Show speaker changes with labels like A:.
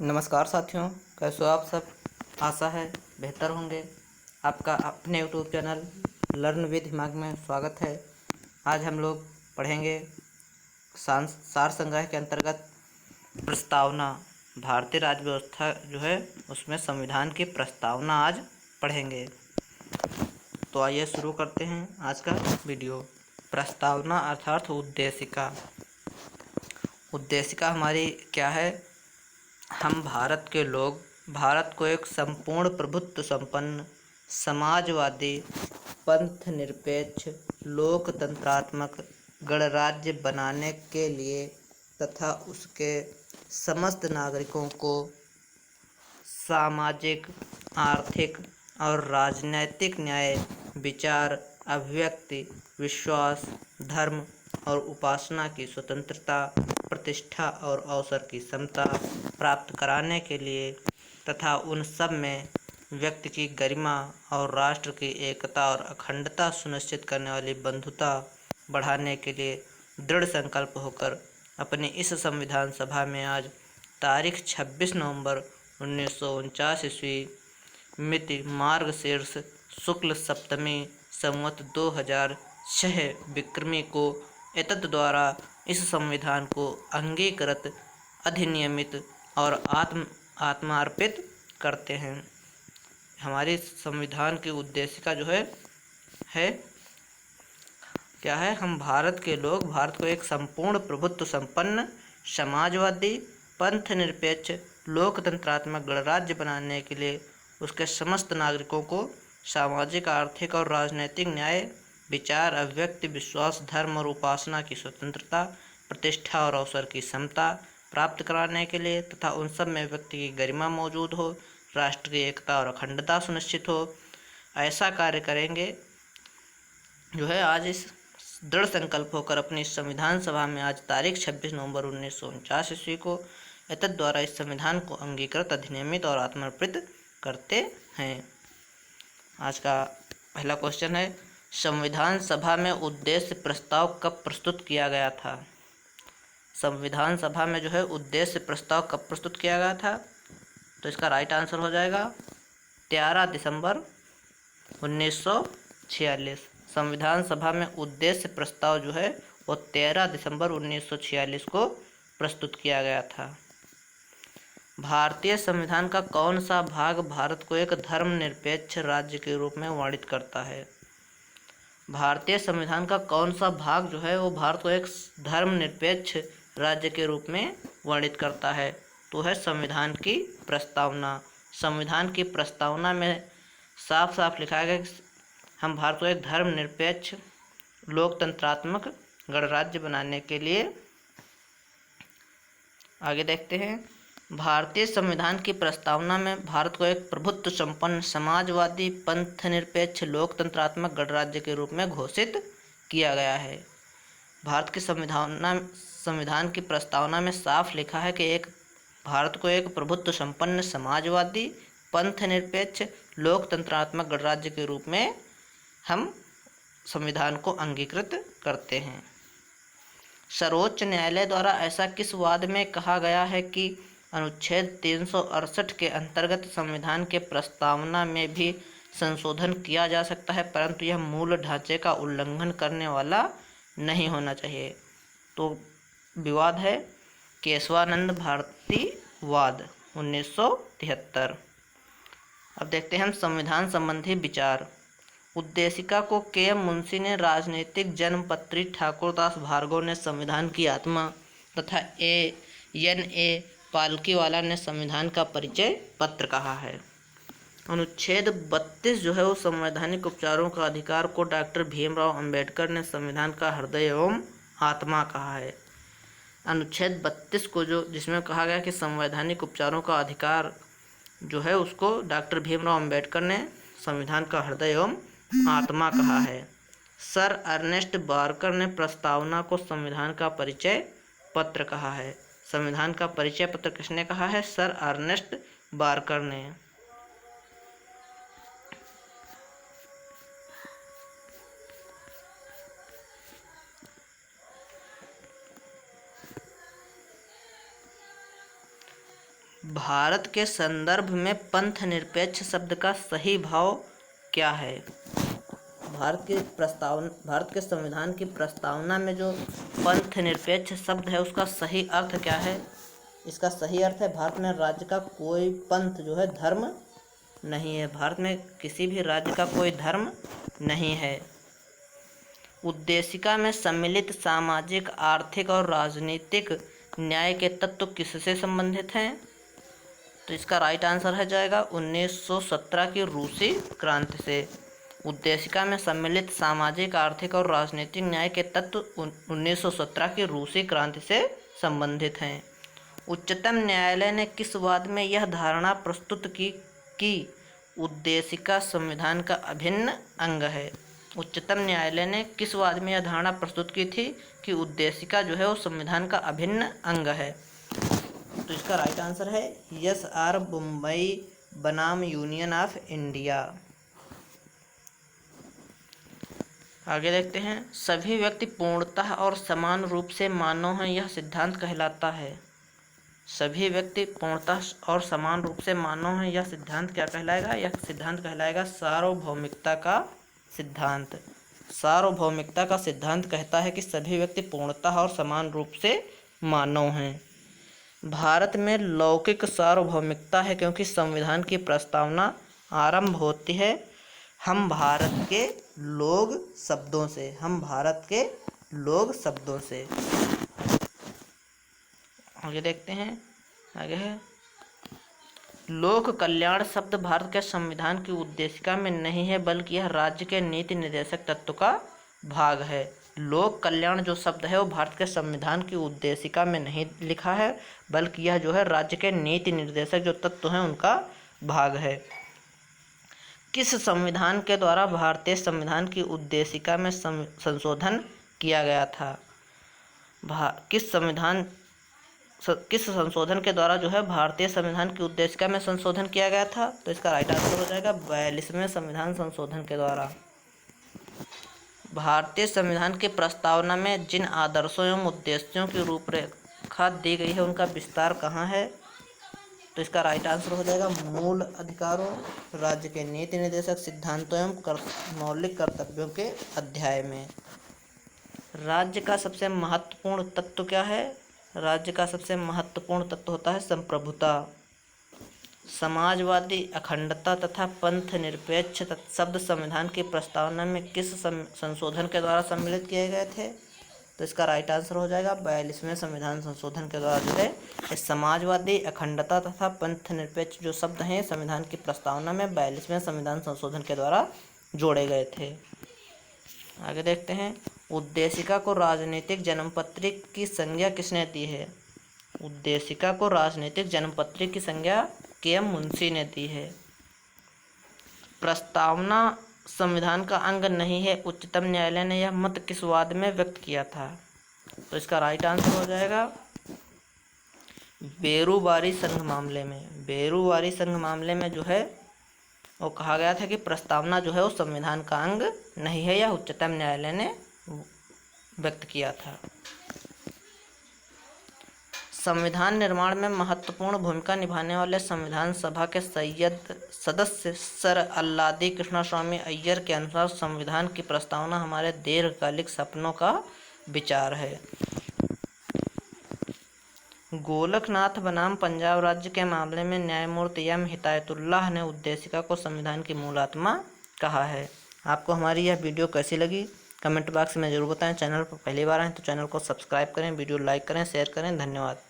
A: नमस्कार साथियों, कैसे हो आप सब। आशा है बेहतर होंगे। आपका अपने यूट्यूब चैनल लर्न विद हिमांक में स्वागत है। आज हम लोग पढ़ेंगे सार संग्रह के अंतर्गत प्रस्तावना। भारतीय राज्य व्यवस्था जो है उसमें संविधान की प्रस्तावना आज पढ़ेंगे। तो आइए शुरू करते हैं आज का वीडियो। प्रस्तावना अर्थात उद्देशिका। उद्देशिका हमारी क्या है? हम भारत के लोग भारत को एक संपूर्ण प्रभुत्व संपन्न समाजवादी पंथ निरपेक्ष लोकतंत्रात्मक गणराज्य बनाने के लिए तथा उसके समस्त नागरिकों को सामाजिक, आर्थिक और राजनैतिक न्याय, विचार, अभिव्यक्ति, विश्वास, धर्म और उपासना की स्वतंत्रता, प्रतिष्ठा और अवसर की समता प्राप्त कराने के लिए तथा उन सब में व्यक्ति की गरिमा और राष्ट्र की एकता और अखंडता सुनिश्चित करने वाली बंधुता बढ़ाने के लिए दृढ़ संकल्प होकर अपनी इस संविधान सभा में आज तारीख 26 नवंबर 1949 ईस्वी मिति मार्गशीर्ष शुक्ल सप्तमी संवत 2006 विक्रमी को एतद् द्वारा इस संविधान को अंगीकृत, अधिनियमित और आत्मार्पित करते हैं। हमारे संविधान की उद्देशिका जो है क्या है? हम भारत के लोग भारत को एक संपूर्ण प्रभुत्व संपन्न समाजवादी पंथ निरपेक्ष लोकतंत्रात्मक गणराज्य बनाने के लिए उसके समस्त नागरिकों को सामाजिक, आर्थिक और राजनैतिक न्याय, विचार, अभिव्यक्ति, विश्वास, धर्म और उपासना की स्वतंत्रता, प्रतिष्ठा और अवसर की समता प्राप्त कराने के लिए तथा उन सब में व्यक्ति की गरिमा मौजूद हो, राष्ट्र की एकता और अखंडता सुनिश्चित हो, ऐसा कार्य करेंगे जो है। आज इस दृढ़ संकल्प होकर अपनी संविधान सभा में आज तारीख 26 नवंबर 1949 ईस्वी को एतद् द्वारा इस संविधान को अंगीकृत, अधिनियमित और आत्मार्पित करते हैं। आज का पहला क्वेश्चन है, संविधान सभा में उद्देश्य प्रस्ताव कब प्रस्तुत किया गया था? संविधान सभा में जो है उद्देश्य प्रस्ताव कब प्रस्तुत किया गया था? तो इसका राइट आंसर हो जाएगा 13 दिसंबर 1946। संविधान सभा में उद्देश्य प्रस्ताव जो है वो 13 दिसंबर 1946 को प्रस्तुत किया गया था। भारतीय संविधान का कौन सा भाग भारत को एक धर्मनिरपेक्ष राज्य के रूप में वर्णित करता है? भारतीय संविधान का कौन सा भाग जो है वो भारत को एक धर्मनिरपेक्ष राज्य के रूप में वर्णित करता है? तो है संविधान की प्रस्तावना। संविधान की प्रस्तावना में साफ साफ लिखा गया कि हम भारत को एक धर्मनिरपेक्ष लोकतंत्रात्मक गणराज्य बनाने के लिए। आगे देखते हैं, भारतीय संविधान की प्रस्तावना में भारत को एक प्रभुत्व संपन्न समाजवादी पंथ निरपेक्ष लोकतंत्रात्मक गणराज्य के रूप में घोषित किया गया है। भारत के संविधान की प्रस्तावना में साफ लिखा है कि भारत को एक प्रभुत्व संपन्न समाजवादी पंथ निरपेक्ष लोकतंत्रात्मक गणराज्य के रूप में हम संविधान को अंगीकृत करते हैं। सर्वोच्च न्यायालय द्वारा ऐसा किस वाद में कहा गया है कि अनुच्छेद 368 के अंतर्गत संविधान के प्रस्तावना में भी संशोधन किया जा सकता है, परंतु यह मूल ढांचे का उल्लंघन करने वाला नहीं होना चाहिए? तो विवाद है केशवानंद भारती वाद 1973। अब देखते हैं हम संविधान संबंधी विचार। उद्देशिका को के.एम. मुंशी ने, राजनीतिक जन्मपत्री ठाकुरदास भार्गव ने संविधान की आत्मा तथा ए पालकीवाला ने संविधान का परिचय पत्र कहा है। अनुच्छेद 32 जो है वो संवैधानिक उपचारों का अधिकार को डॉक्टर भीमराव अंबेडकर ने संविधान का हृदय एवं आत्मा कहा है। अनुच्छेद 32 को जिसमें कहा गया कि संवैधानिक उपचारों का अधिकार जो है उसको डॉक्टर भीमराव अंबेडकर ने संविधान का हृदय एवं आत्मा कहा है। सर अर्नेस्ट बारकर ने प्रस्तावना को संविधान का परिचय पत्र कहा है। संविधान का परिचय पत्र किसने कहा है? सर अर्नेस्ट बारकर ने। भारत के संदर्भ में पंथ निरपेक्ष शब्द का सही भाव क्या है? भारत के संविधान की प्रस्तावना में जो पंथ निरपेक्ष शब्द है उसका सही अर्थ क्या है? इसका सही अर्थ है भारत में राज्य का कोई पंथ जो है धर्म नहीं है। भारत में किसी भी राज्य का कोई धर्म नहीं है। उद्देशिका में सम्मिलित सामाजिक, आर्थिक और राजनीतिक न्याय के तत्व किससे संबंधित हैं? तो इसका राइट आंसर है जाएगा 1917 की रूसी क्रांति से। उद्देशिका में सम्मिलित सामाजिक, आर्थिक और राजनीतिक न्याय के तत्व 1917 की रूसी क्रांति से संबंधित हैं। उच्चतम न्यायालय ने किस वाद में यह धारणा प्रस्तुत की कि उद्देशिका संविधान का अभिन्न अंग है? उच्चतम न्यायालय ने किस वाद में यह धारणा प्रस्तुत की थी कि उद्देशिका जो है वो संविधान का अभिन्न अंग है? तो इसका राइट आंसर है एस.आर. बम्बई बनाम यूनियन ऑफ इंडिया। आगे देखते हैं। सभी व्यक्ति पूर्णतः और समान रूप से मानव हैं, यह सिद्धांत कहलाता है। सभी व्यक्ति पूर्णतः और समान रूप से मानव हैं, यह सिद्धांत क्या कहलाएगा? यह सिद्धांत कहलाएगा सार्वभौमिकता का सिद्धांत। सार्वभौमिकता का सिद्धांत कहता है कि सभी व्यक्ति पूर्णतः और समान रूप से मानव हैं। भारत में लौकिक सार्वभौमिकता है क्योंकि संविधान की प्रस्तावना आरंभ होती है हम भारत के लोग शब्दों से। हम भारत के लोग शब्दों से। आगे देखते हैं। आगे है लोक कल्याण शब्द भारत के संविधान की उद्देशिका में नहीं है बल्कि यह राज्य के नीति निर्देशक तत्व का भाग है। लोक कल्याण जो शब्द है वो भारत के संविधान की उद्देशिका में नहीं लिखा है बल्कि यह जो है राज्य के नीति निर्देशक जो तत्व हैं उनका भाग है। किस संविधान के द्वारा भारतीय संविधान की उद्देशिका में संशोधन किया गया था? किस संशोधन के द्वारा जो है भारतीय संविधान की उद्देशिका में संशोधन किया गया था? तो इसका राइट आंसर हो जाएगा 42वें संविधान संशोधन के द्वारा। भारतीय संविधान की प्रस्तावना में जिन आदर्शों एवं उद्देश्यों की रूपरेखा दी गई है उनका विस्तार कहाँ है? तो इसका राइट आंसर हो जाएगा मूल अधिकारों, राज्य के नीति निर्देशक सिद्धांतों एवं मौलिक कर्तव्यों के अध्याय में। राज्य का सबसे महत्वपूर्ण तत्व क्या है? राज्य का सबसे महत्वपूर्ण तत्व होता है संप्रभुता। समाजवादी, अखंडता तथा पंथ निरपेक्ष शब्द संविधान की प्रस्तावना में किस संशोधन के द्वारा सम्मिलित किए गए थे? तो इसका राइट आंसर हो जाएगा 42वें संविधान संशोधन के द्वारा जो है समाजवादी, अखंडता तथा पंथ निरपेक्ष जो शब्द हैं संविधान की प्रस्तावना में 42वें संविधान संशोधन के द्वारा जोड़े गए थे। आगे देखते हैं। उद्देशिका को राजनीतिक जन्मपत्री की संज्ञा किसने दी है? उद्देशिका को राजनीतिक जन्मपत्री की संज्ञा के.एम. मुंशी ने दी है। प्रस्तावना संविधान का अंग नहीं है, उच्चतम न्यायालय ने यह मत किस वाद में व्यक्त किया था? तो इसका राइट आंसर हो जाएगा बेरूवारी संघ मामले में। बेरूवारी संघ मामले में जो है वो कहा गया था कि प्रस्तावना जो है वो संविधान का अंग नहीं है, यह उच्चतम न्यायालय ने व्यक्त किया था। संविधान निर्माण में महत्वपूर्ण भूमिका निभाने वाले संविधान सभा के सदस्य सर अल्लादी कृष्णस्वामी अय्यर के अनुसार संविधान की प्रस्तावना हमारे दीर्घकालिक सपनों का विचार है। गोलकनाथ बनाम पंजाब राज्य के मामले में न्यायमूर्ति एम हिदायतुल्लाह ने उद्देशिका को संविधान की मूल आत्मा कहा है। आपको हमारी यह वीडियो कैसी लगी कमेंट बॉक्स में ज़रूर बताएं। चैनल पर पहली बार आए तो चैनल को सब्सक्राइब करें, वीडियो लाइक करें, शेयर करें। धन्यवाद।